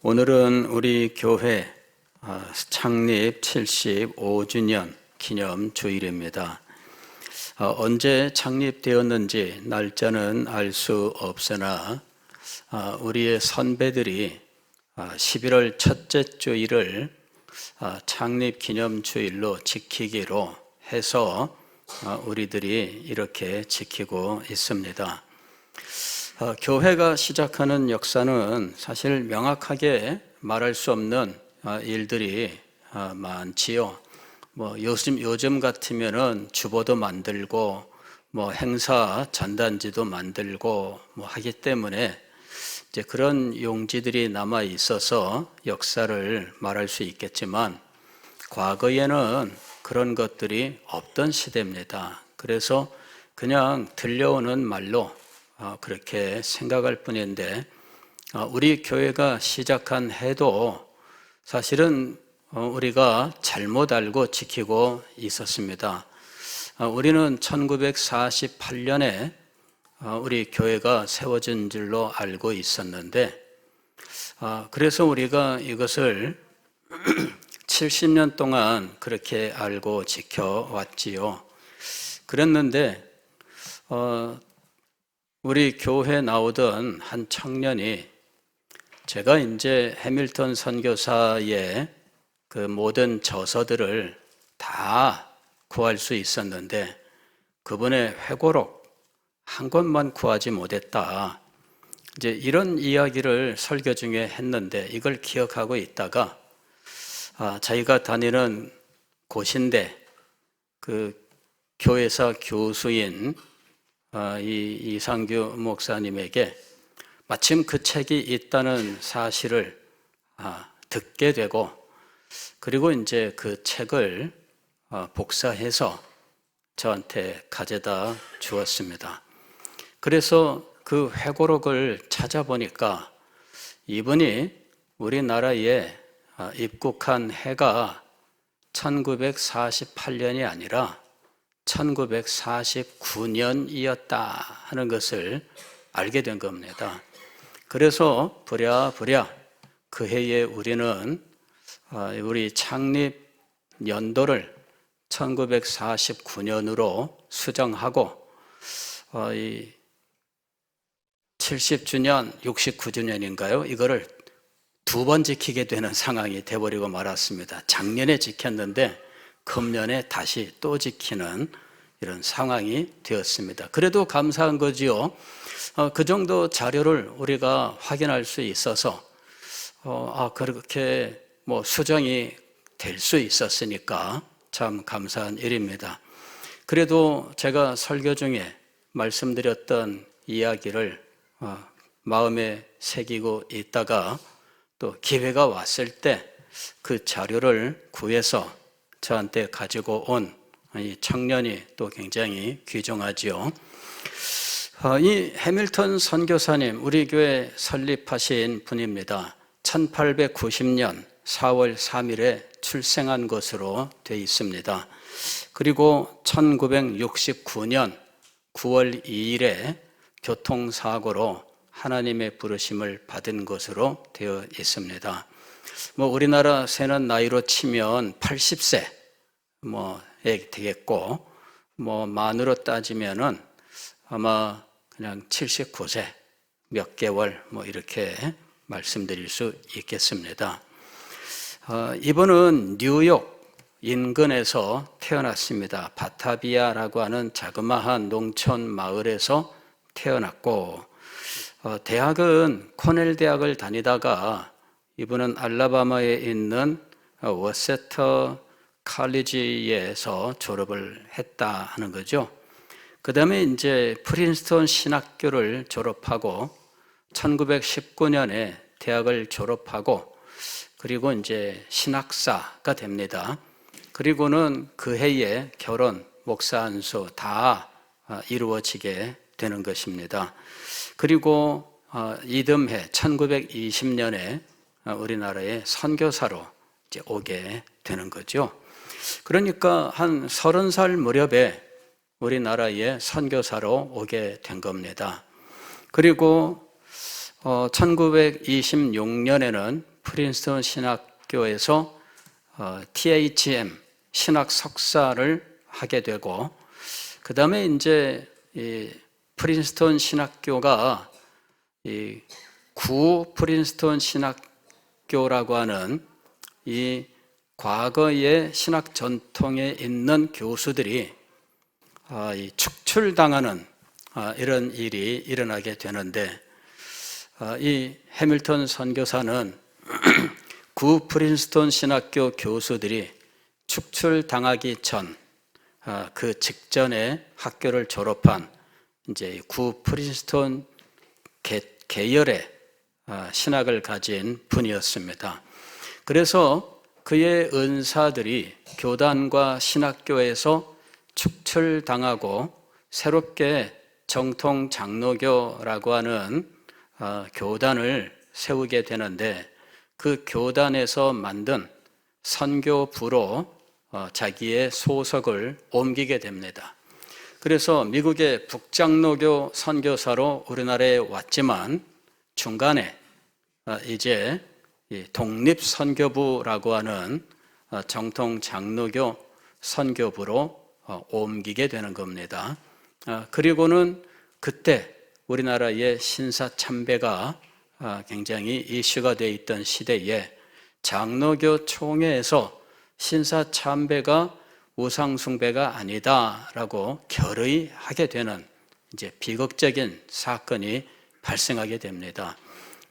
오늘은 우리 교회 창립 75주년 기념 주일입니다. 언제 창립되었는지 날짜는 알 수 없으나 우리의 선배들이 11월 첫째 주일을 창립 기념 주일로 지키기로 해서 우리들이 이렇게 지키고 있습니다. 교회가 시작하는 역사는 사실 명확하게 말할 수 없는 일들이 많지요. 요즘 같으면은 주보도 만들고 행사 전단지도 만들고 하기 때문에 이제 그런 용지들이 남아 있어서 역사를 말할 수 있겠지만 과거에는 그런 것들이 없던 시대입니다. 그래서 그냥 들려오는 말로 그렇게 생각할 뿐인데 우리 교회가 시작한 해도 사실은 우리가 잘못 알고 지키고 있었습니다. 우리는 1948년에 우리 교회가 세워진 줄로 알고 있었는데 그래서 우리가 이것을 70년 동안 그렇게 알고 지켜왔지요. 그랬는데 우리 교회에 나오던 한 청년이 제가 이제 해밀턴 선교사의 그 모든 저서들을 다 구할 수 있었는데 그분의 회고록 한 권만 구하지 못했다. 이제 이런 이야기를 설교 중에 했는데 이걸 기억하고 있다가 자기가 다니는 곳인데 그 교회사 교수인 이상규 목사님에게 마침 그 책이 있다는 사실을 듣게 되고 그리고 이제 그 책을 복사해서 저한테 가져다 주었습니다. 그래서 그 회고록을 찾아보니까 이분이 우리나라에 입국한 해가 1948년이 아니라 1949년이었다 하는 것을 알게 된 겁니다. 그래서 부랴부랴 그 해에 우리는 우리 창립 연도를 1949년으로 수정하고 70주년, 69주년인가요? 이거를 두 번 지키게 되는 상황이 돼버리고 말았습니다. 작년에 지켰는데 금년에 다시 또 지키는 이런 상황이 되었습니다. 그래도 감사한 거지요. 그 정도 자료를 우리가 확인할 수 있어서 그렇게 수정이 될 수 있었으니까 참 감사한 일입니다. 그래도 제가 설교 중에 말씀드렸던 이야기를 마음에 새기고 있다가 또 기회가 왔을 때 그 자료를 구해서 저한테 가지고 온 이 청년이 또 굉장히 귀중하지요. 이 해밀턴 선교사님 우리 교회 설립하신 분입니다. 1890년 4월 3일에 출생한 것으로 되어 있습니다. 그리고 1969년 9월 2일에 교통사고로 하나님의 부르심을 받은 것으로 되어 있습니다. 우리나라 세는 나이로 치면 80세 되겠고 만으로 따지면은 아마 그냥 79세 몇 개월 이렇게 말씀드릴 수 있겠습니다. 이분은 뉴욕 인근에서 태어났습니다. 바타비아라고 하는 자그마한 농촌 마을에서 태어났고 대학은 코넬 대학을 다니다가 이분은 알라바마에 있는 워세터 칼리지에서 졸업을 했다 하는 거죠. 그 다음에 이제 프린스턴 신학교를 졸업하고 1919년에 대학을 졸업하고 그리고 이제 신학사가 됩니다. 그리고는 그 해에 결혼, 목사 안수 다 이루어지게 되는 것입니다. 그리고 이듬해 1920년에 우리나라에 선교사로 이제 오게 되는 거죠. 그러니까 한 30살 무렵에 우리나라에 선교사로 오게 된 겁니다. 그리고 1926년에는 프린스턴 신학교에서 THM 신학 석사를 하게 되고, 그 다음에 이제 이 프린스턴 신학교가 이 구 프린스턴 신학교라고 하는 이 과거의 신학 전통에 있는 교수들이 이 축출당하는 이런 일이 일어나게 되는데, 이 해밀턴 선교사는 구 프린스턴 신학교 교수들이 축출당하기 전, 그 직전에 학교를 졸업한 이제 구 프린스턴 계열의 신학을 가진 분이었습니다. 그래서 그의 은사들이 교단과 신학교에서 축출당하고 새롭게 정통 장로교라고 하는 교단을 세우게 되는데, 그 교단에서 만든 선교부로 자기의 소속을 옮기게 됩니다. 그래서 미국의 북장로교 선교사로 우리나라에 왔지만 중간에 이제 독립선교부라고 하는 정통 장로교 선교부로 옮기게 되는 겁니다. 그리고는 그때 우리나라의 신사참배가 굉장히 이슈가 되어 있던 시대에 장로교 총회에서 신사참배가 우상숭배가 아니다라고 결의하게 되는 이제 비극적인 사건이 발생하게 됩니다.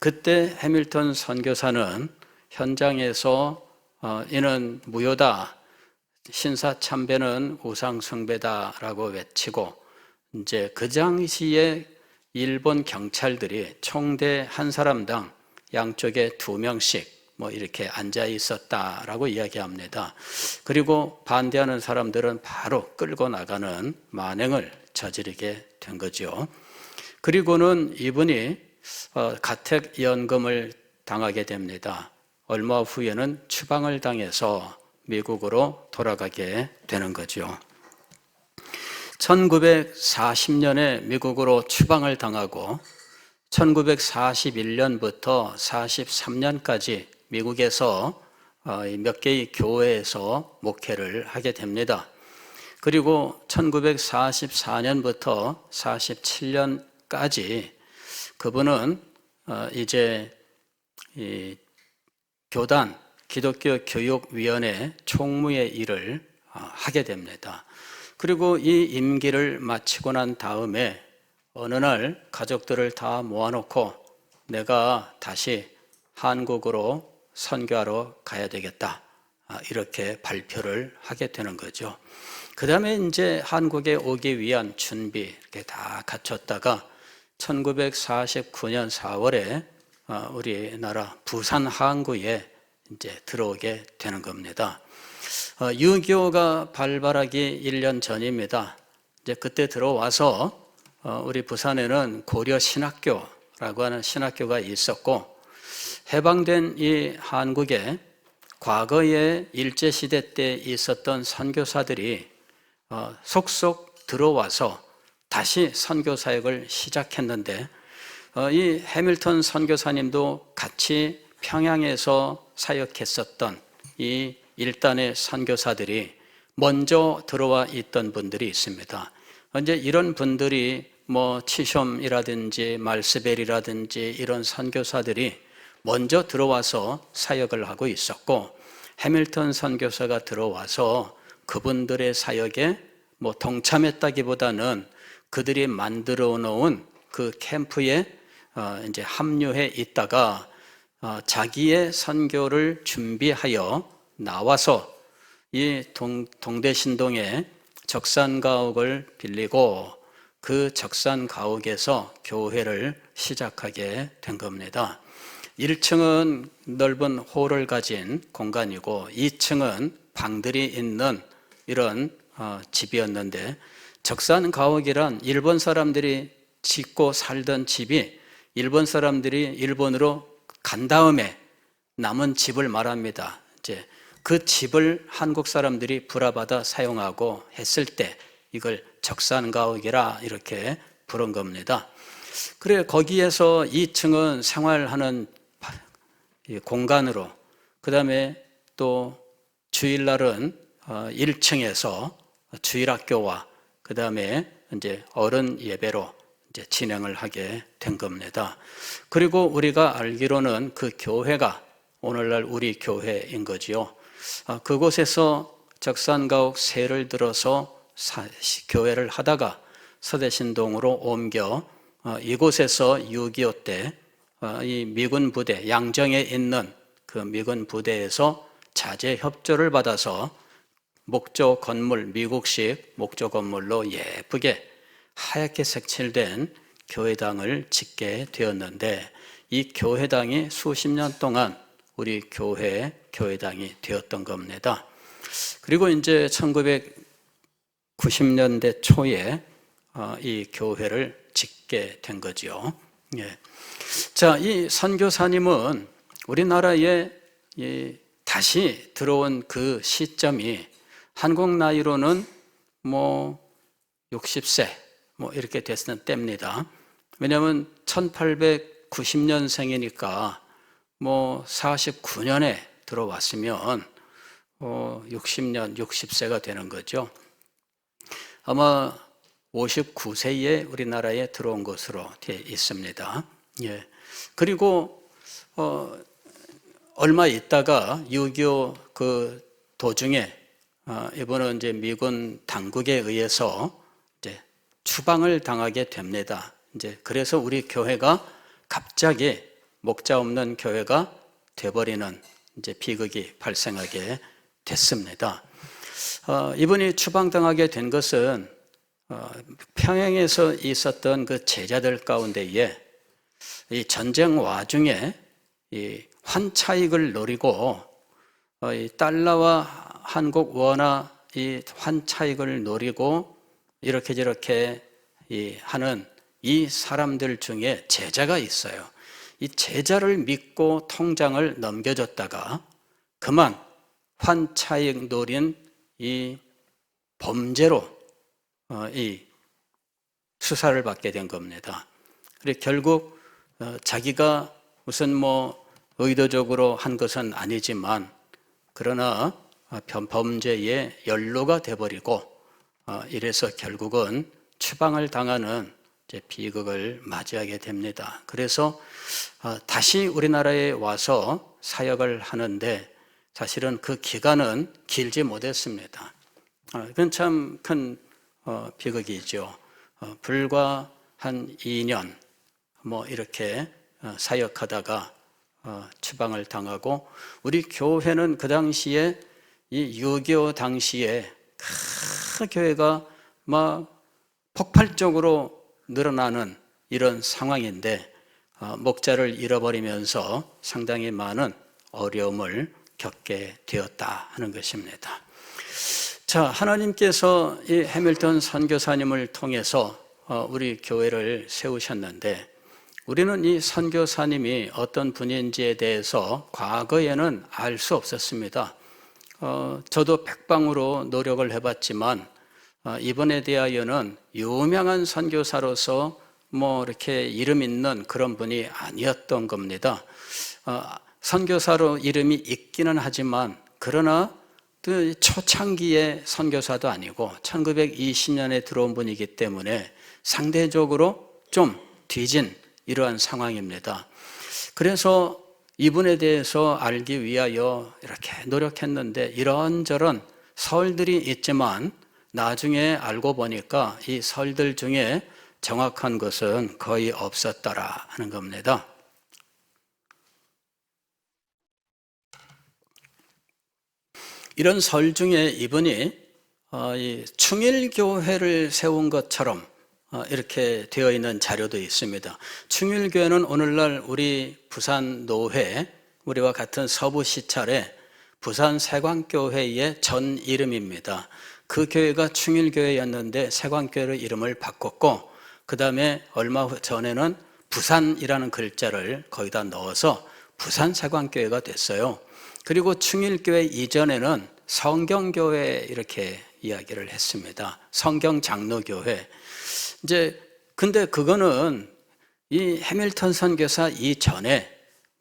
그때 해밀턴 선교사는 현장에서 이는 무효다, 신사참배는 우상숭배다라고 외치고, 이제 그 당시에 일본 경찰들이 총대 한 사람당 양쪽에 2명씩 뭐 이렇게 앉아 있었다라고 이야기합니다. 그리고 반대하는 사람들은 바로 끌고 나가는 만행을 저지르게 된 거죠. 그리고는 이분이 가택연금을 당하게 됩니다. 얼마 후에는 추방을 당해서 미국으로 돌아가게 되는 거죠. 1940년에 미국으로 추방을 당하고 1941년부터 43년까지 미국에서 몇 개의 교회에서 목회를 하게 됩니다. 그리고 1944년부터 47년까지 그분은 이제 이 교단 기독교 교육위원회 총무의 일을 하게 됩니다. 그리고 이 임기를 마치고 난 다음에 어느 날 가족들을 다 모아놓고 내가 다시 한국으로 선교하러 가야 되겠다, 이렇게 발표를 하게 되는 거죠. 그 다음에 이제 한국에 오기 위한 준비 이렇게 다 갖췄다가 1949년 4월에 우리나라 부산 항구에 이제 들어오게 되는 겁니다. 유교가 발발하기 1년 전입니다. 이제 그때 들어와서 우리 부산에는 고려 신학교라고 하는 신학교가 있었고, 해방된 이 한국에 과거에 일제시대 때 있었던 선교사들이 속속 들어와서 다시 선교 사역을 시작했는데, 이 해밀턴 선교사님도 같이 평양에서 사역했었던 이 일단의 선교사들이 먼저 들어와 있던 분들이 있습니다. 이제 이런 분들이 뭐 치숑이라든지 말스벨이라든지 이런 선교사들이 먼저 들어와서 사역을 하고 있었고, 해밀턴 선교사가 들어와서 그분들의 사역에 뭐 동참했다기보다는 그들이 만들어 놓은 그 캠프에 이제 합류해 있다가 자기의 선교를 준비하여 나와서 이 동대신동에 적산가옥을 빌리고 그 적산가옥에서 교회를 시작하게 된 겁니다. 1층은 넓은 홀을 가진 공간이고 2층은 방들이 있는 이런 집이었는데, 적산가옥이란 일본 사람들이 짓고 살던 집이 일본 사람들이 일본으로 간 다음에 남은 집을 말합니다. 이제 그 집을 한국 사람들이 불화받아 사용하고 했을 때 이걸 적산가옥이라 이렇게 부른 겁니다. 그래 거기에서 2층은 생활하는 이 공간으로, 그 다음에 또 주일날은 1층에서 주일학교와 그 다음에 이제 어른 예배로 이제 진행을 하게 된 겁니다. 그리고 우리가 알기로는 그 교회가 오늘날 우리 교회인 거지요. 그곳에서 적산가옥 세를 들어서 교회를 하다가 서대신동으로 옮겨 이곳에서 6.25 때 이 미군 부대, 양정에 있는 그 미군 부대에서 자재 협조를 받아서 목조 건물, 미국식 목조 건물로 예쁘게 하얗게 색칠된 교회당을 짓게 되었는데, 이 교회당이 수십 년 동안 우리 교회당이 되었던 겁니다. 그리고 이제 1990년대 초에 이 교회를 짓게 된 거죠. 예. 자, 이 선교사님은 우리나라에 다시 들어온 그 시점이 한국 나이로는 60세 이렇게 됐을 때입니다. 왜냐하면 1890년생이니까 49년에 들어왔으면 60년, 60세가 되는 거죠. 아마 59세에 우리나라에 들어온 것으로 되어 있습니다. 예. 그리고 얼마 있다가 6.25 그 도중에 이번은 이제 미군 당국에 의해서 이제 추방을 당하게 됩니다. 이제 그래서 우리 교회가 갑자기 목자 없는 교회가 돼버리는 이제 비극이 발생하게 됐습니다. 이분이 추방당하게 된 것은 평양에서 있었던 그 제자들 가운데에 이 전쟁 와중에 이 환차익을 노리고 이 달러와 한국 원화 이 환차익을 노리고 이렇게 저렇게 하는 이 사람들 중에 제자가 있어요. 이 제자를 믿고 통장을 넘겨줬다가 그만 환차익 노린 이 범죄로 이 수사를 받게 된 겁니다. 그리고 결국 자기가 무슨 의도적으로 한 것은 아니지만 그러나 범죄에 연루가 돼버리고 이래서 결국은 추방을 당하는 비극을 맞이하게 됩니다. 그래서 다시 우리나라에 와서 사역을 하는데 사실은 그 기간은 길지 못했습니다. 그건 참 큰 비극이죠. 불과 한 2년 이렇게 사역하다가 추방을 당하고, 우리 교회는 그 당시에 이 6.25 당시에 큰 교회가 막 폭발적으로 늘어나는 이런 상황인데 목자를 잃어버리면서 상당히 많은 어려움을 겪게 되었다 하는 것입니다. 자, 하나님께서 이 해밀턴 선교사님을 통해서 우리 교회를 세우셨는데, 우리는 이 선교사님이 어떤 분인지에 대해서 과거에는 알 수 없었습니다. 저도 백방으로 노력을 해봤지만 이번에 대하여는 유명한 선교사로서 이렇게 이름 있는 그런 분이 아니었던 겁니다. 선교사로 이름이 있기는 하지만 그러나 그 초창기의 선교사도 아니고 1920년에 들어온 분이기 때문에 상대적으로 좀 뒤진 이러한 상황입니다. 그래서 이분에 대해서 알기 위하여 이렇게 노력했는데 이런저런 설들이 있지만 나중에 알고 보니까 이 설들 중에 정확한 것은 거의 없었더라 하는 겁니다. 이런 설 중에 이분이 충일교회를 세운 것처럼 이렇게 되어 있는 자료도 있습니다. 충일교회는 오늘날 우리 부산 노회, 우리와 같은 서부 시찰의 부산 세광교회의 전 이름입니다. 그 교회가 충일교회였는데 세광교회로 이름을 바꿨고, 그 다음에 얼마 전에는 부산이라는 글자를 거기다 넣어서 부산 세광교회가 됐어요. 그리고 충일교회 이전에는 성경교회 이렇게 이야기를 했습니다. 성경장로교회. 근데 그거는 이 해밀턴 선교사 이전에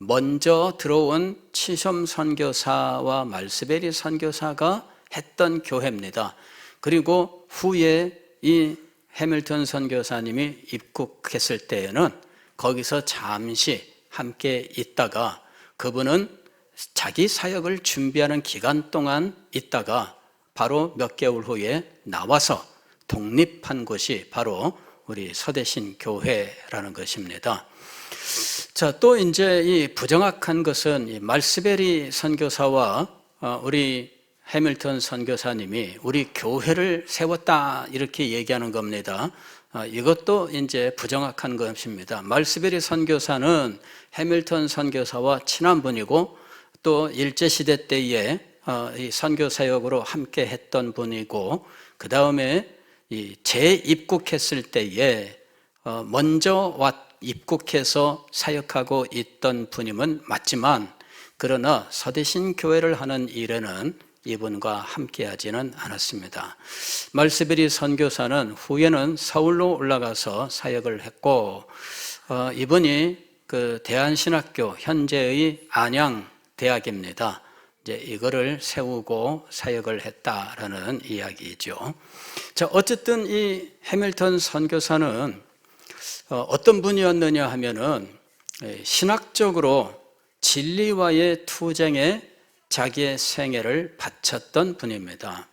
먼저 들어온 치숑 선교사와 말스베리 선교사가 했던 교회입니다. 그리고 후에 이 해밀턴 선교사님이 입국했을 때에는 거기서 잠시 함께 있다가 그분은 자기 사역을 준비하는 기간 동안 있다가 바로 몇 개월 후에 나와서 독립한 곳이 바로 우리 서대신 교회라는 것입니다. 자, 또 이제 이 부정확한 것은 이 말스베리 선교사와 우리 해밀턴 선교사님이 우리 교회를 세웠다 이렇게 얘기하는 겁니다. 이것도 이제 부정확한 것입니다. 말스베리 선교사는 해밀턴 선교사와 친한 분이고 또 일제시대 때에 이 선교 사역으로 함께 했던 분이고 그 다음에 재입국했을 때에 먼저 입국해서 사역하고 있던 분임은 맞지만 그러나 서대신 교회를 하는 일에는 이분과 함께하지는 않았습니다. 말스베리 선교사는 후에는 서울로 올라가서 사역을 했고 이분이 그 대한신학교 현재의 안양대학입니다. 이제 이거를 세우고 사역을 했다라는 이야기죠. 자, 어쨌든 이 해밀턴 선교사는 어떤 분이었느냐 하면은 신학적으로 진리와의 투쟁에 자기의 생애를 바쳤던 분입니다.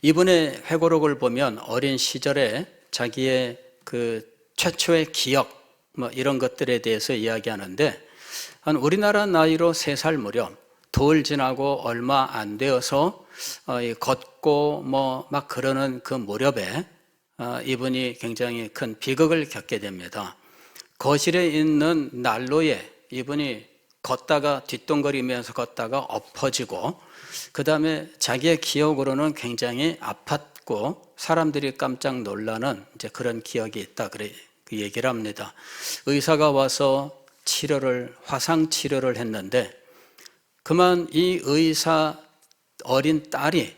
이분의 회고록을 보면 어린 시절에 자기의 그 최초의 기억 뭐 이런 것들에 대해서 이야기하는데 한 우리나라 나이로 3살 무렵 돌 지나고 얼마 안 되어서 걷고 뭐 막 그러는 그 무렵에 이분이 굉장히 큰 비극을 겪게 됩니다. 거실에 있는 난로에 이분이 걷다가 뒷동거리면서 걷다가 엎어지고 그 다음에 자기의 기억으로는 굉장히 아팠고 사람들이 깜짝 놀라는 이제 그런 기억이 있다 그래 그 얘기를 합니다. 의사가 와서 화상 치료를 했는데 그만 이 의사 어린 딸이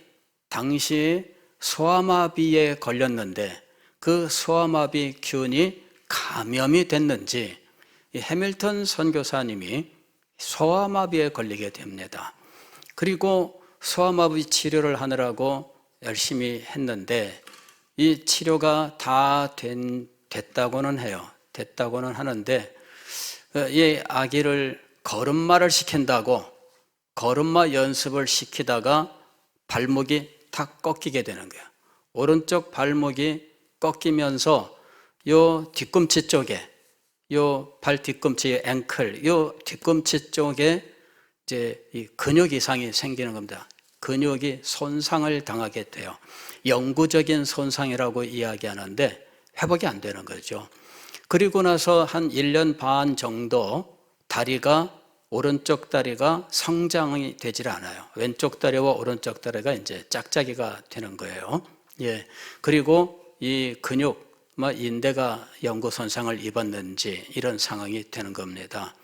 당시 소아마비에 걸렸는데 그 소아마비 균이 감염이 됐는지 이 해밀턴 선교사님이 소아마비에 걸리게 됩니다. 그리고 소아마비 치료를 하느라고 열심히 했는데 이 치료가 다 됐다고는 해요. 됐다고는 하는데 이 아기를 걸음마를 시킨다고 걸음마 연습을 시키다가 발목이 탁 꺾이게 되는 거예요. 오른쪽 발목이 꺾이면서 요 뒤꿈치 쪽에 요 발 뒤꿈치 앵클 요 뒤꿈치 쪽에 이제 이 근육 이상이 생기는 겁니다. 근육이 손상을 당하게 돼요. 영구적인 손상이라고 이야기하는데 회복이 안 되는 거죠. 그리고 나서 한 1년 반 정도 오른쪽 다리가 성장이 되질 않아요. 왼쪽 다리와 오른쪽 다리가 이제 짝짝이가 되는 거예요. 예. 그리고 이 근육, 인대가 영구 손상을 입었는지 이런 상황이 되는 겁니다.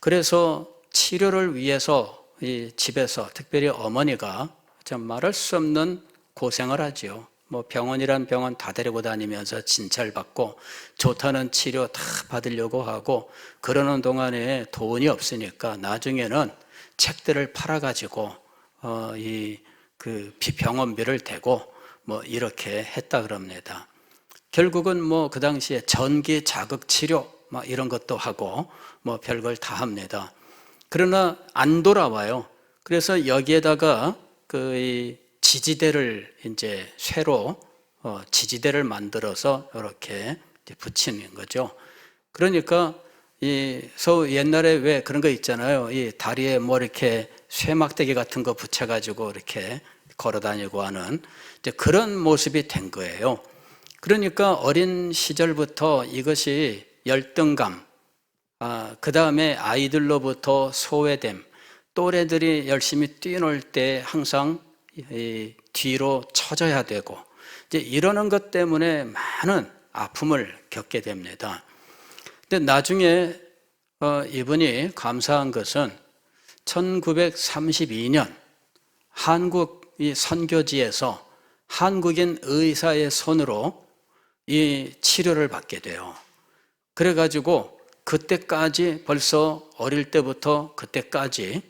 그래서 치료를 위해서 이 집에서 특별히 어머니가 참 말할 수 없는 고생을 하죠. 병원이란 병원 다 데리고 다니면서 진찰받고 좋다는 치료 다 받으려고 하고 그러는 동안에 돈이 없으니까 나중에는 책들을 팔아가지고 그 병원비를 대고 이렇게 했다 그럽니다. 결국은 그 당시에 전기 자극 치료 이런 것도 하고 별걸 다 합니다. 그러나 안 돌아와요. 그래서 여기에다가 그 지지대를 이제 쇠로 지지대를 만들어서 이렇게 붙이는 거죠. 그러니까 옛날에 왜 그런 거 있잖아요. 이 다리에 이렇게 쇠막대기 같은 거 붙여가지고 이렇게 걸어다니고 하는 이제 그런 모습이 된 거예요. 그러니까 어린 시절부터 이것이 열등감, 그 다음에 아이들로부터 소외됨, 또래들이 열심히 뛰놀 때 항상 뒤로 쳐져야 되고 이제 이러는 것 때문에 많은 아픔을 겪게 됩니다. 근데 나중에 이분이 감사한 것은 1932년 한국 이 선교지에서 한국인 의사의 손으로 이 치료를 받게 돼요. 그래가지고 그 그때까지 벌써 어릴 때부터 그때까지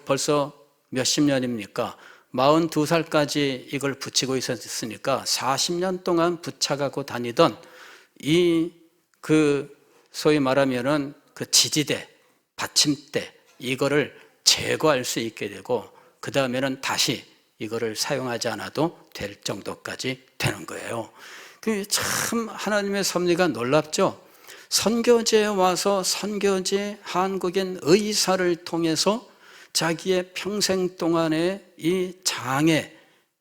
벌써 몇십 년입니까? 42살까지 이걸 붙이고 있었으니까 40년 동안 붙여가고 다니던 소위 말하면은 그 지지대, 받침대, 이거를 제거할 수 있게 되고, 그 다음에는 다시 이거를 사용하지 않아도 될 정도까지 되는 거예요. 참 하나님의 섭리가 놀랍죠? 선교지에 와서 선교지 한국인 의사를 통해서 자기의 평생 동안의 이 장애,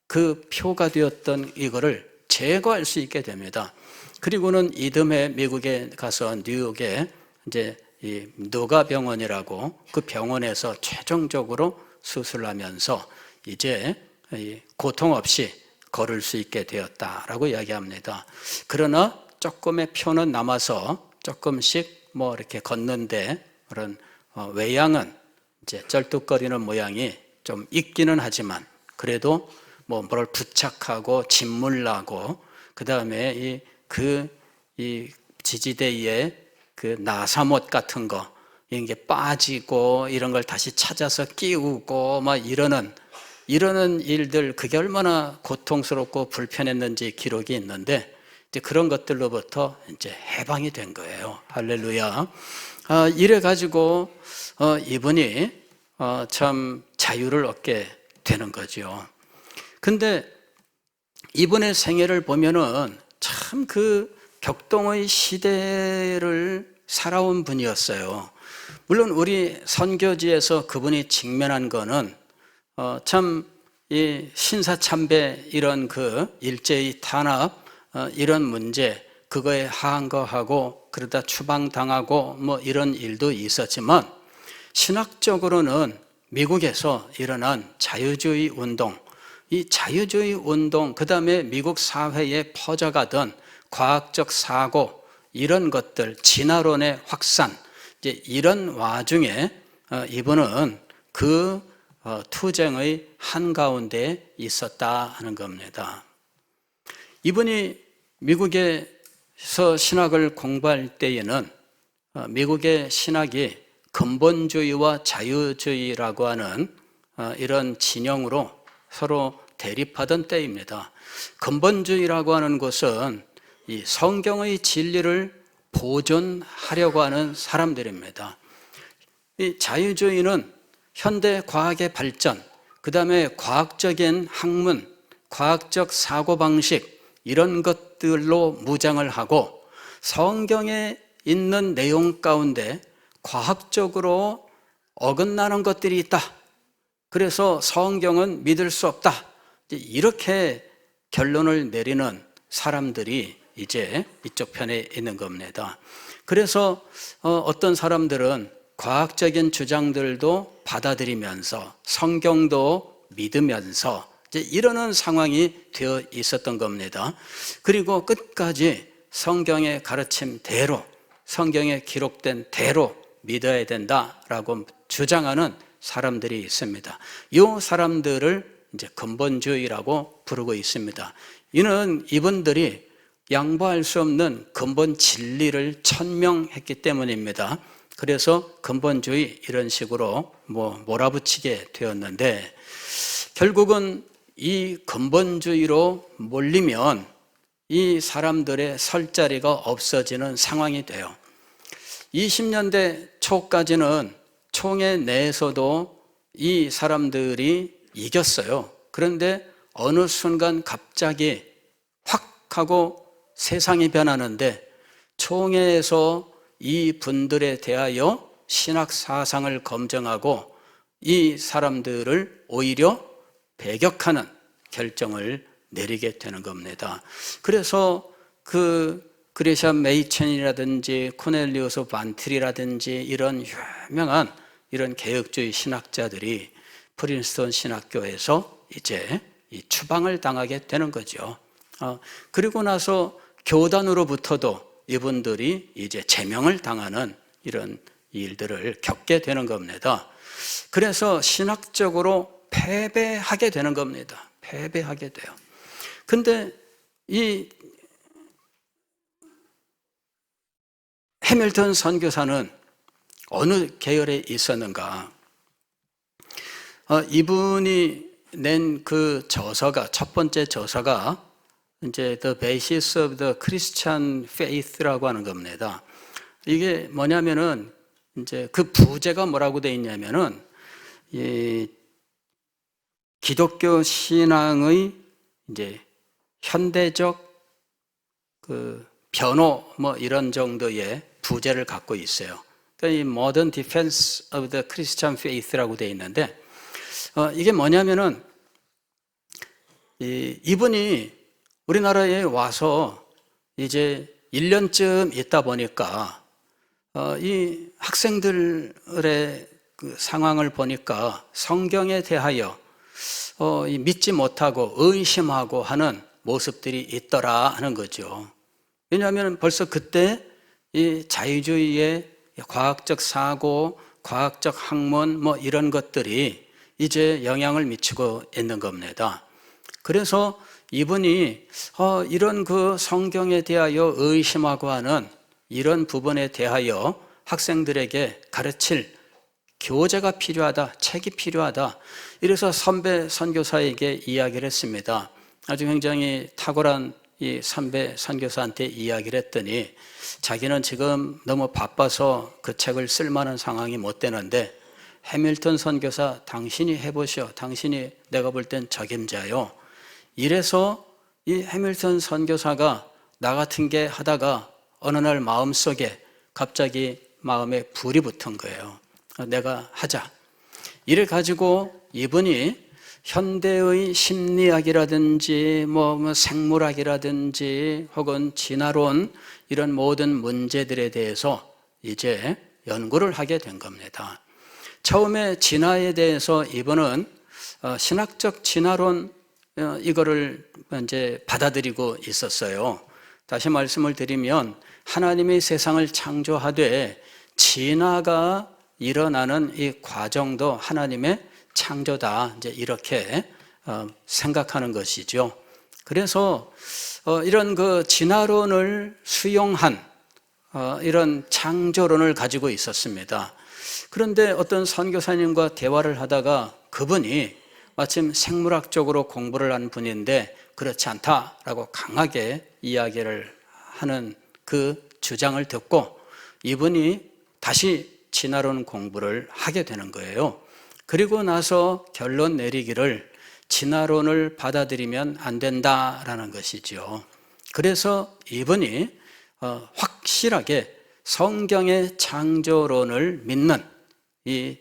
그 표가 되었던 이거를 제거할 수 있게 됩니다. 그리고는 이듬해 미국에 가서 뉴욕에 이제 이 노가 병원이라고 그 병원에서 최종적으로 수술하면서 이제 고통 없이 걸을 수 있게 되었다라고 이야기합니다. 그러나 조금의 표는 남아서 조금씩 이렇게 걷는데 그런 외양은 이제 쩔뚝거리는 모양이 좀 있기는 하지만 그래도 뭘 부착하고 짓물나고 그 다음에 이 지지대에 그 나사못 같은 거 이게 빠지고 이런 걸 다시 찾아서 끼우고 이러는 일들, 그게 얼마나 고통스럽고 불편했는지 기록이 있는데 이제 그런 것들로부터 이제 해방이 된 거예요. 할렐루야. 이래 가지고 이분이 참 자유를 얻게 되는 거죠. 근데 이분의 생애를 보면은 참 그 격동의 시대를 살아온 분이었어요. 물론 우리 선교지에서 그분이 직면한 거는 참 이 신사참배 이런 그 일제히 탄압 이런 문제, 그거에 항거하고 그러다 추방당하고 이런 일도 있었지만, 신학적으로는 미국에서 일어난 자유주의 운동, 이 자유주의 운동, 그 다음에 미국 사회에 퍼져가던 과학적 사고, 이런 것들, 진화론의 확산, 이제 이런 와중에 이분은 그 투쟁의 한가운데 있었다 하는 겁니다. 이분이 미국에서 신학을 공부할 때에는 미국의 신학이 근본주의와 자유주의라고 하는 이런 진영으로 서로 대립하던 때입니다. 근본주의라고 하는 것은 이 성경의 진리를 보존하려고 하는 사람들입니다. 이 자유주의는 현대 과학의 발전, 그 다음에 과학적인 학문, 과학적 사고방식 이런 것들로 무장을 하고 성경에 있는 내용 가운데 과학적으로 어긋나는 것들이 있다. 그래서 성경은 믿을 수 없다. 이렇게 결론을 내리는 사람들이 이제 이쪽 편에 있는 겁니다. 그래서 어떤 사람들은 과학적인 주장들도 받아들이면서 성경도 믿으면서 이제 이러는 상황이 되어 있었던 겁니다. 그리고 끝까지 성경의 가르침대로, 성경에 기록된 대로 믿어야 된다라고 주장하는 사람들이 있습니다. 이 사람들을 이제 근본주의라고 부르고 있습니다. 이는 이분들이 양보할 수 없는 근본 진리를 천명했기 때문입니다. 그래서 근본주의 이런 식으로 몰아붙이게 되었는데, 결국은 이 근본주의로 몰리면 이 사람들의 설 자리가 없어지는 상황이 돼요. 20년대 초까지는 총회 내에서도 이 사람들이 이겼어요. 그런데 어느 순간 갑자기 확 하고 세상이 변하는데, 총회에서 이 분들에 대하여 신학 사상을 검증하고 이 사람들을 오히려 배격하는 결정을 내리게 되는 겁니다. 그래서 그레샤 메이천이라든지 코넬리우스 반틀이라든지 이런 유명한 이런 개혁주의 신학자들이 프린스턴 신학교에서 이제 이 추방을 당하게 되는 거죠. 그리고 나서 교단으로부터도 이분들이 이제 제명을 당하는 이런 일들을 겪게 되는 겁니다. 그래서 신학적으로 패배하게 되는 겁니다. 패배하게 돼요. 근데 이 해밀턴 선교사는 어느 계열에 있었는가? 이분이 낸 그 저서가, 첫 번째 저서가 이제 The Basis of the Christian Faith라고 하는 겁니다. 이게 뭐냐면은 이제 그 부제가 뭐라고 돼 있냐면은 이 기독교 신앙의 이제 현대적 그 변호 뭐 이런 정도의 부제를 갖고 있어요. 그러니까 이 Modern Defense of the Christian Faith라고 돼 있는데 이게 뭐냐면은 이분이 우리나라에 와서 이제 1년쯤 있다 보니까 이 학생들의 그 상황을 보니까 성경에 대하여 믿지 못하고 의심하고 하는 모습들이 있더라 하는 거죠. 왜냐하면 벌써 그때 이 자유주의의 과학적 사고, 과학적 학문 뭐 이런 것들이 이제 영향을 미치고 있는 겁니다. 그래서 이분이 이런 그 성경에 대하여 의심하고 하는 이런 부분에 대하여 학생들에게 가르칠 교재가 필요하다, 책이 필요하다. 이래서 선배 선교사에게 이야기를 했습니다. 아주 굉장히 탁월한 이 선배 선교사한테 이야기를 했더니 자기는 지금 너무 바빠서 그 책을 쓸 만한 상황이 못 되는데 해밀턴 선교사 당신이 해보시오. 당신이 내가 볼 땐 적임자요. 이래서 이 해밀턴 선교사가 나 같은 게 하다가 어느 날 마음속에 갑자기 마음에 불이 붙은 거예요. 내가 하자. 이래 가지고 이분이 현대의 심리학이라든지 뭐 생물학이라든지 혹은 진화론 이런 모든 문제들에 대해서 이제 연구를 하게 된 겁니다. 처음에 진화에 대해서 이분은 신학적 진화론 이거를 이제 받아들이고 있었어요. 다시 말씀을 드리면 하나님이 세상을 창조하되 진화가 일어나는 이 과정도 하나님의 창조다. 이제 이렇게 생각하는 것이죠. 그래서 이런 그 진화론을 수용한 이런 창조론을 가지고 있었습니다. 그런데 어떤 선교사님과 대화를 하다가 그분이 마침 생물학적으로 공부를 한 분인데 그렇지 않다라고 강하게 이야기를 하는 그 주장을 듣고 이분이 다시 진화론 공부를 하게 되는 거예요. 그리고 나서 결론 내리기를 진화론을 받아들이면 안 된다라는 것이죠. 그래서 이분이 확실하게 성경의 창조론을 믿는 이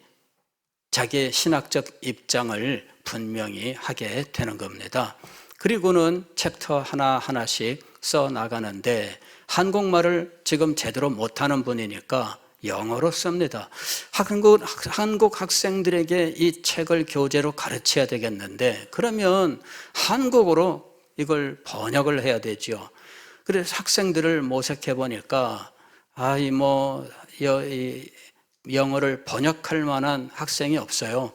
자기의 신학적 입장을 분명히 하게 되는 겁니다. 그리고는 챕터 하나하나씩 써 나가는데 한국말을 지금 제대로 못하는 분이니까 영어로 씁니다. 한국 학생들에게 이 책을 교재로 가르쳐야 되겠는데 그러면 한국어로 이걸 번역을 해야 되죠. 그래서 학생들을 모색해 보니까 영어를 번역할 만한 학생이 없어요.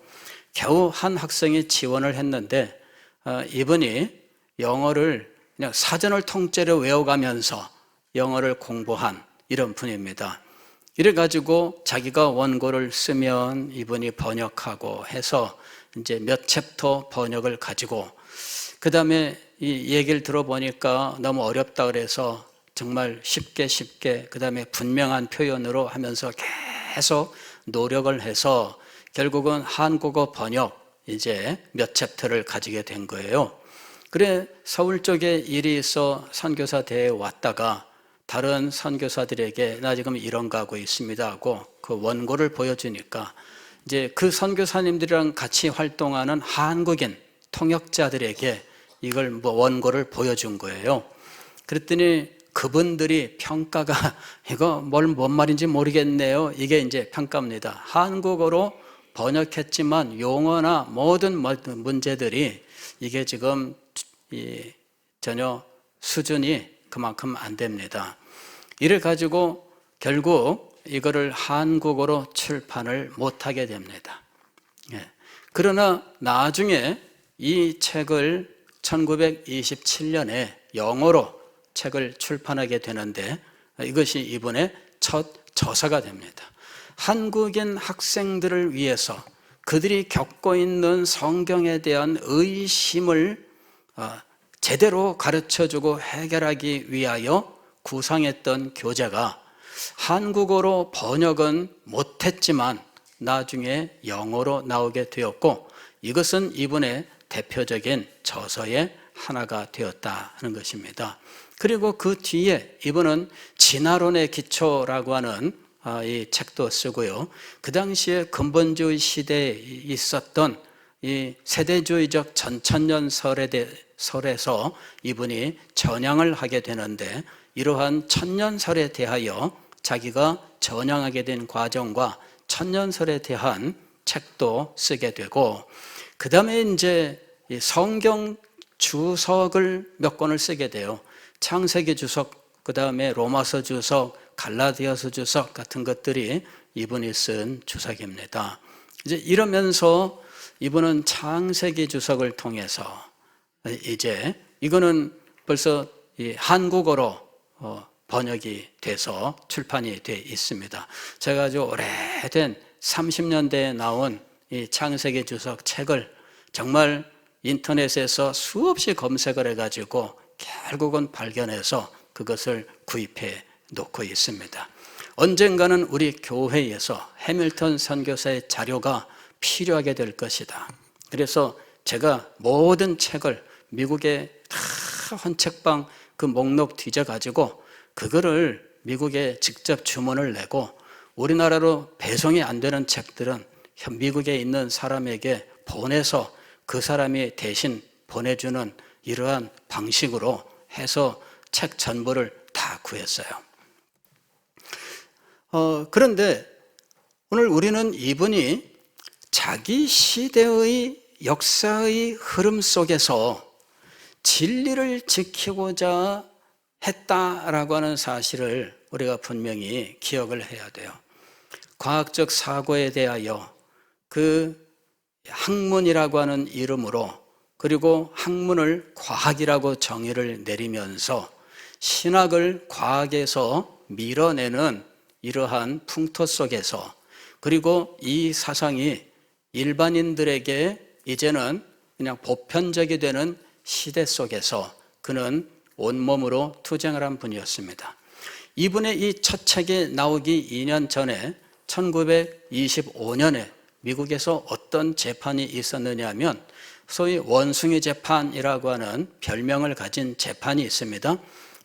겨우 한 학생이 지원을 했는데 이분이 영어를 그냥 사전을 통째로 외워가면서 영어를 공부한 이런 분입니다. 이래가지고 자기가 원고를 쓰면 이분이 번역하고 해서 이제 몇 챕터 번역을 가지고 그 다음에 이 얘기를 들어보니까 너무 어렵다 그래서 정말 쉽게 그 다음에 분명한 표현으로 하면서 계속 노력을 해서 결국은 한국어 번역 이제 몇 챕터를 가지게 된 거예요. 그래 서울 쪽에 일이 있어 선교사 대회에 왔다가 다른 선교사들에게 나 지금 이런 거 하고 있습니다 하고 그 원고를 보여주니까 이제 그 선교사님들이랑 같이 활동하는 한국인 통역자들에게 이걸 원고를 보여준 거예요. 그랬더니 그분들이 평가가 이거 뭔 말인지 모르겠네요. 이게 이제 평가입니다. 한국어로 번역했지만 용어나 모든 문제들이 이게 지금 전혀 수준이 그만큼 안 됩니다. 이래 가지고 결국 이거를 한국어로 출판을 못하게 됩니다. 그러나 나중에 이 책을 1927년에 영어로 책을 출판하게 되는데 이것이 이분의 첫 저서가 됩니다. 한국인 학생들을 위해서 그들이 겪고 있는 성경에 대한 의심을 제대로 가르쳐주고 해결하기 위하여 구상했던 교재가 한국어로 번역은 못했지만 나중에 영어로 나오게 되었고, 이것은 이분의 대표적인 저서의 하나가 되었다 하는 것입니다. 그리고 그 뒤에 이분은 진화론의 기초라고 하는 이 책도 쓰고요. 그 당시에 근본주의 시대에 있었던 이 세대주의적 전천년설에서 이분이 전향을 하게 되는데, 이러한 천년설에 대하여 자기가 전향하게 된 과정과 천년설에 대한 책도 쓰게 되고, 그 다음에 이제 성경 주석을 몇 권을 쓰게 돼요. 창세기 주석, 그 다음에 로마서 주석, 갈라디아서 주석 같은 것들이 이분이 쓴 주석입니다. 이제 이러면서 이분은 창세기 주석을 통해서 이제 이거는 벌써 이 한국어로 번역이 돼서 출판이 돼 있습니다. 제가 아주 오래된 30년대에 나온 이 창세기 주석 책을 정말 인터넷에서 수없이 검색을 해가지고 결국은 발견해서 그것을 구입해 놓고 있습니다. 언젠가는 우리 교회에서 해밀턴 선교사의 자료가 필요하게 될 것이다. 그래서 제가 모든 책을 미국에 다 헌책방 그 목록 뒤져가지고 그거를 미국에 직접 주문을 내고, 우리나라로 배송이 안 되는 책들은 미국에 있는 사람에게 보내서 그 사람이 대신 보내주는 이러한 방식으로 해서 책 전부를 다 구했어요. 그런데 오늘 우리는 이분이 자기 시대의 역사의 흐름 속에서 진리를 지키고자 했다라고 하는 사실을 우리가 분명히 기억을 해야 돼요. 과학적 사고에 대하여 그 학문이라고 하는 이름으로, 그리고 학문을 과학이라고 정의를 내리면서 신학을 과학에서 밀어내는 이러한 풍토 속에서, 그리고 이 사상이 일반인들에게 이제는 그냥 보편적이 되는 시대 속에서 그는 온몸으로 투쟁을 한 분이었습니다. 이분의 이 첫 책이 나오기 2년 전에 1925년에 미국에서 어떤 재판이 있었느냐 하면 소위 원숭이 재판이라고 하는 별명을 가진 재판이 있습니다.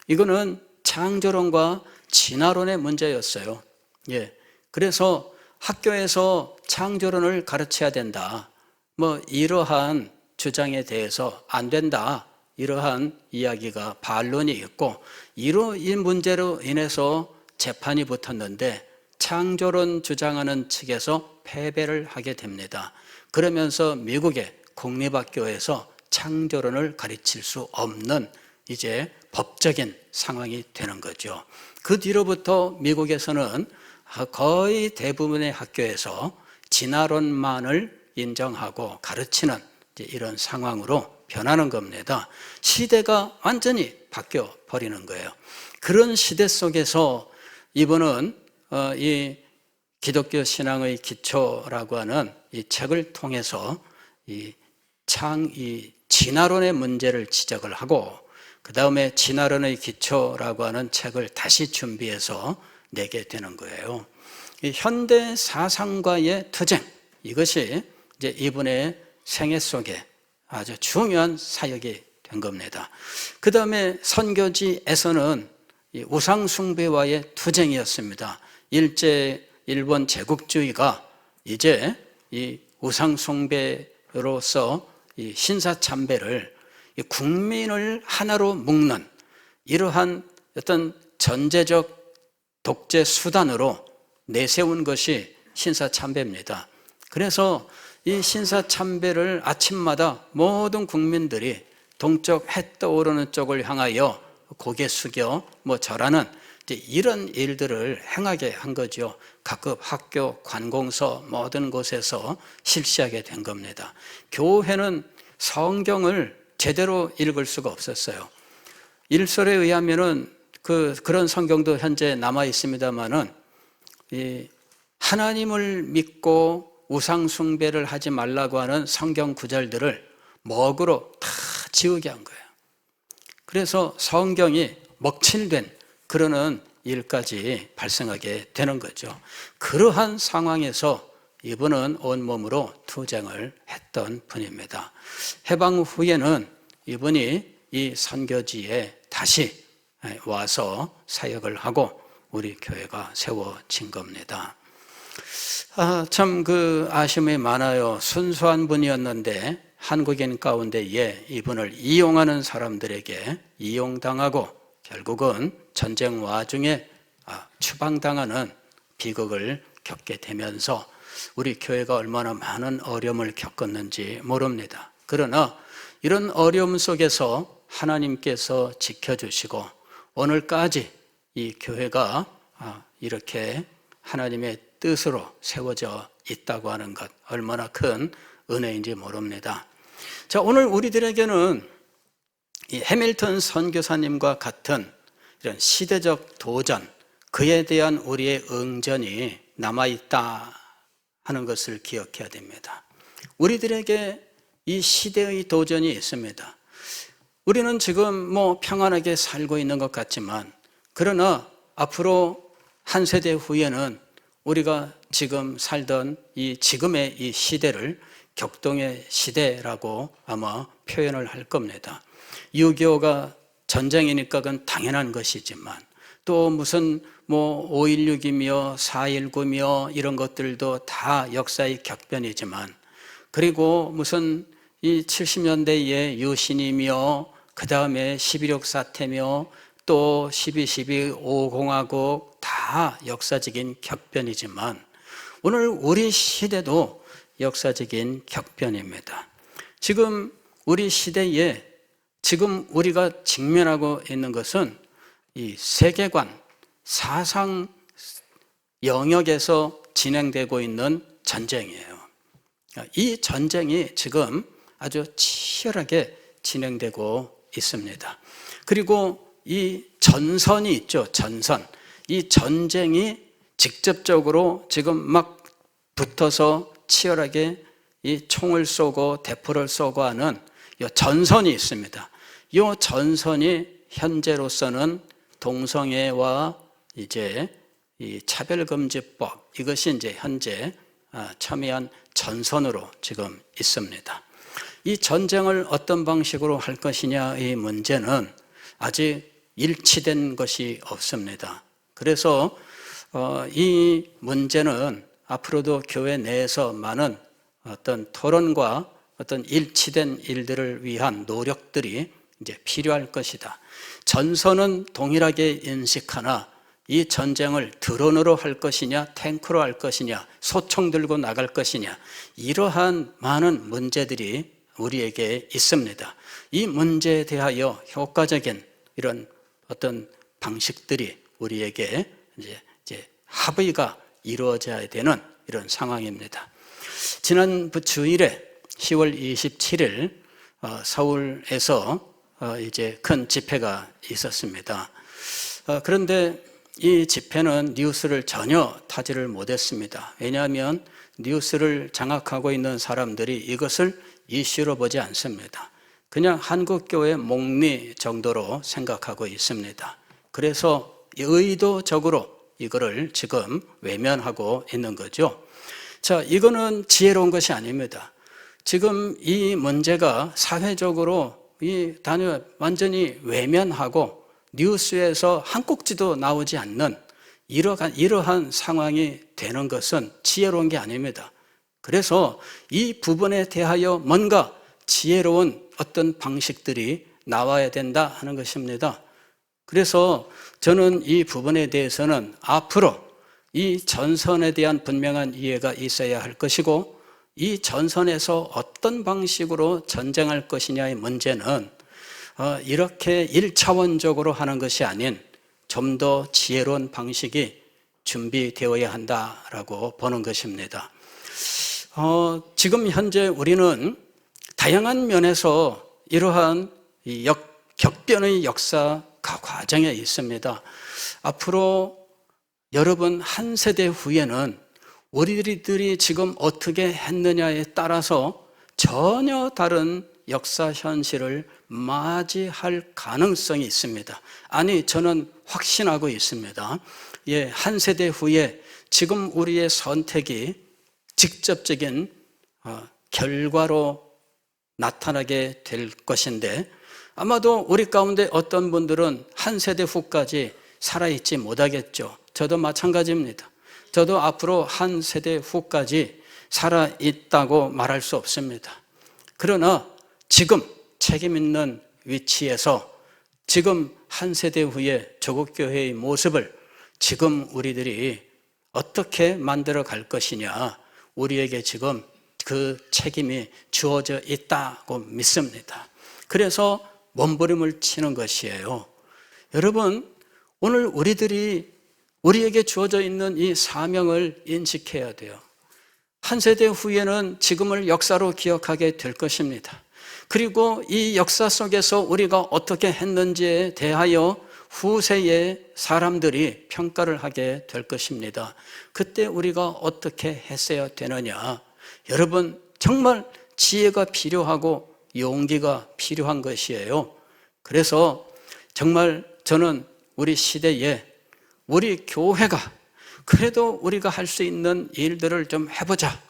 이거는 창조론과 진화론의 문제였어요. 그래서 학교에서 창조론을 가르쳐야 된다, 뭐 이러한 주장에 대해서 안 된다, 이러한 이야기가 반론이 있고, 이 문제로 인해서 재판이 붙었는데 창조론 주장하는 측에서 패배를 하게 됩니다. 그러면서 미국의 공립학교에서 창조론을 가르칠 수 없는 이제 법적인 상황이 되는 거죠. 그 뒤로부터 미국에서는 거의 대부분의 학교에서 진화론만을 인정하고 가르치는 이런 상황으로 변하는 겁니다. 시대가 완전히 바뀌어 버리는 거예요. 그런 시대 속에서 이분은 이 기독교 신앙의 기초라고 하는 이 책을 통해서 이 진화론의 문제를 지적을 하고, 그 다음에 진화론의 기초라고 하는 책을 다시 준비해서 내게 되는 거예요. 이 현대 사상과의 투쟁, 이것이 이제 이분의 생애 속에 아주 중요한 사역이 된 겁니다. 그 다음에 선교지에서는 이 우상숭배와의 투쟁이었습니다. 일본 제국주의가 이제 이 우상숭배로서 이 신사참배를 국민을 하나로 묶는 이러한 어떤 전제적 독재 수단으로 내세운 것이 신사참배입니다. 그래서 이 신사참배를 아침마다 모든 국민들이 동쪽 해 떠오르는 쪽을 향하여 고개 숙여 절하는 이런 일들을 행하게 한 거죠. 각급 학교, 관공서 모든 곳에서 실시하게 된 겁니다. 교회는 성경을 제대로 읽을 수가 없었어요. 일설에 의하면은 그런 성경도 현재 남아 있습니다만은 이 하나님을 믿고 우상 숭배를 하지 말라고 하는 성경 구절들을 먹으로 다 지우게 한 거예요. 그래서 성경이 먹칠된 그러는 일까지 발생하게 되는 거죠. 그러한 상황에서 이분은 온몸으로 투쟁을 했던 분입니다. 해방 후에는 이분이 이 선교지에 다시 와서 사역을 하고 우리 교회가 세워진 겁니다. 참 아쉬움이 많아요. 순수한 분이었는데 한국인 가운데에 이분을 이용하는 사람들에게 이용당하고 결국은 전쟁 와중에 추방당하는 비극을 겪게 되면서 우리 교회가 얼마나 많은 어려움을 겪었는지 모릅니다. 그러나 이런 어려움 속에서 하나님께서 지켜주시고 오늘까지 이 교회가 이렇게 하나님의 뜻으로 세워져 있다고 하는 것 얼마나 큰 은혜인지 모릅니다. 자, 오늘 우리들에게는 이 해밀턴 선교사님과 같은 이런 시대적 도전, 그에 대한 우리의 응전이 남아있다 하는 것을 기억해야 됩니다. 우리들에게 이 시대의 도전이 있습니다. 우리는 지금 평안하게 살고 있는 것 같지만 그러나 앞으로 한 세대 후에는 우리가 지금 살던 지금의 이 시대를 격동의 시대라고 아마 표현을 할 겁니다. 6.25가 전쟁이니까 그건 당연한 것이지만 또 무슨 5.16이며 4.19며 이런 것들도 다 역사의 격변이지만 그리고 무슨 이 70년대의 유신이며 그 다음에 11.6 사태며 또 12.12 5공화국 다 역사적인 격변이지만 오늘 우리 시대도 역사적인 격변입니다. 지금 우리 시대에 지금 우리가 직면하고 있는 것은 이 세계관, 사상 영역에서 진행되고 있는 전쟁이에요. 이 전쟁이 지금 아주 치열하게 진행되고 있습니다. 그리고 이 전선이 있죠. 전선. 이 전쟁이 직접적으로 지금 막 붙어서 치열하게 이 총을 쏘고 대포를 쏘고 하는 이 전선이 있습니다. 이 전선이 현재로서는 동성애와 이제 이 차별금지법 이것이 이제 현재 첨예한 전선으로 지금 있습니다. 이 전쟁을 어떤 방식으로 할 것이냐의 문제는 아직 일치된 것이 없습니다. 그래서 이 문제는 앞으로도 교회 내에서 많은 어떤 토론과 어떤 일치된 일들을 위한 노력들이 이제 필요할 것이다. 전선은 동일하게 인식하나 이 전쟁을 드론으로 할 것이냐, 탱크로 할 것이냐, 소총 들고 나갈 것이냐, 이러한 많은 문제들이 우리에게 있습니다. 이 문제에 대하여 효과적인 이런 어떤 방식들이 우리에게 이제 합의가 이루어져야 되는 이런 상황입니다. 지난 주일에 10월 27일 서울에서 이제 큰 집회가 있었습니다. 그런데 이 집회는 뉴스를 전혀 타지를 못했습니다. 왜냐하면 뉴스를 장악하고 있는 사람들이 이것을 이슈로 보지 않습니다. 그냥 한국교회 목리 정도로 생각하고 있습니다. 그래서 의도적으로 이거를 지금 외면하고 있는 거죠. 자, 이거는 지혜로운 것이 아닙니다. 지금 이 문제가 사회적으로 완전히 외면하고 뉴스에서 한 꼭지도 나오지 않는 이러한 상황이 되는 것은 지혜로운 게 아닙니다. 그래서 이 부분에 대하여 뭔가 지혜로운 어떤 방식들이 나와야 된다 하는 것입니다. 그래서 저는 이 부분에 대해서는 앞으로 이 전선에 대한 분명한 이해가 있어야 할 것이고 이 전선에서 어떤 방식으로 전쟁할 것이냐의 문제는 이렇게 1차원적으로 하는 것이 아닌 좀 더 지혜로운 방식이 준비되어야 한다라고 보는 것입니다. 지금 현재 우리는 다양한 면에서 이러한 격변의 역사 과정에 있습니다. 앞으로 여러분 한 세대 후에는 우리들이 지금 어떻게 했느냐에 따라서 전혀 다른 역사 현실을 맞이할 가능성이 있습니다. 아니, 저는 확신하고 있습니다. 한 세대 후에 지금 우리의 선택이 직접적인 결과로 나타나게 될 것인데, 아마도 우리 가운데 어떤 분들은 한 세대 후까지 살아있지 못하겠죠. 저도 마찬가지입니다. 저도 앞으로 한 세대 후까지 살아있다고 말할 수 없습니다. 그러나 지금 책임 있는 위치에서 지금 한 세대 후에 조국교회의 모습을 지금 우리들이 어떻게 만들어 갈 것이냐, 우리에게 지금 그 책임이 주어져 있다고 믿습니다. 그래서 몸부림을 치는 것이에요. 여러분, 오늘 우리에게 주어져 있는 이 사명을 인식해야 돼요. 한 세대 후에는 지금을 역사로 기억하게 될 것입니다. 그리고 이 역사 속에서 우리가 어떻게 했는지에 대하여 후세의 사람들이 평가를 하게 될 것입니다. 그때 우리가 어떻게 했어야 되느냐? 여러분, 정말 지혜가 필요하고 용기가 필요한 것이에요. 그래서 정말 저는 우리 시대에 우리 교회가 그래도 우리가 할 수 있는 일들을 좀 해보자,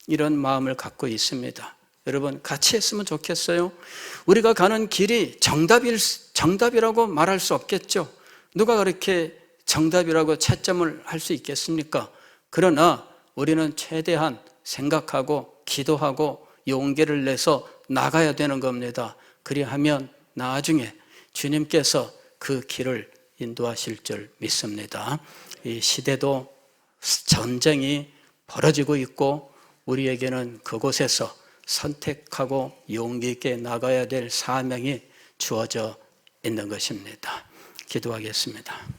이런 마음을 갖고 있습니다. 여러분, 같이 했으면 좋겠어요. 우리가 가는 길이 정답이라고 말할 수 없겠죠. 누가 그렇게 정답이라고 채점을 할 수 있겠습니까? 그러나 우리는 최대한 생각하고 기도하고 용기를 내서 나가야 되는 겁니다. 그리하면 나중에 주님께서 그 길을 인도하실 줄 믿습니다. 이 시대도 전쟁이 벌어지고 있고 우리에게는 그곳에서 선택하고 용기 있게 나가야 될 사명이 주어져 있는 것입니다. 기도하겠습니다.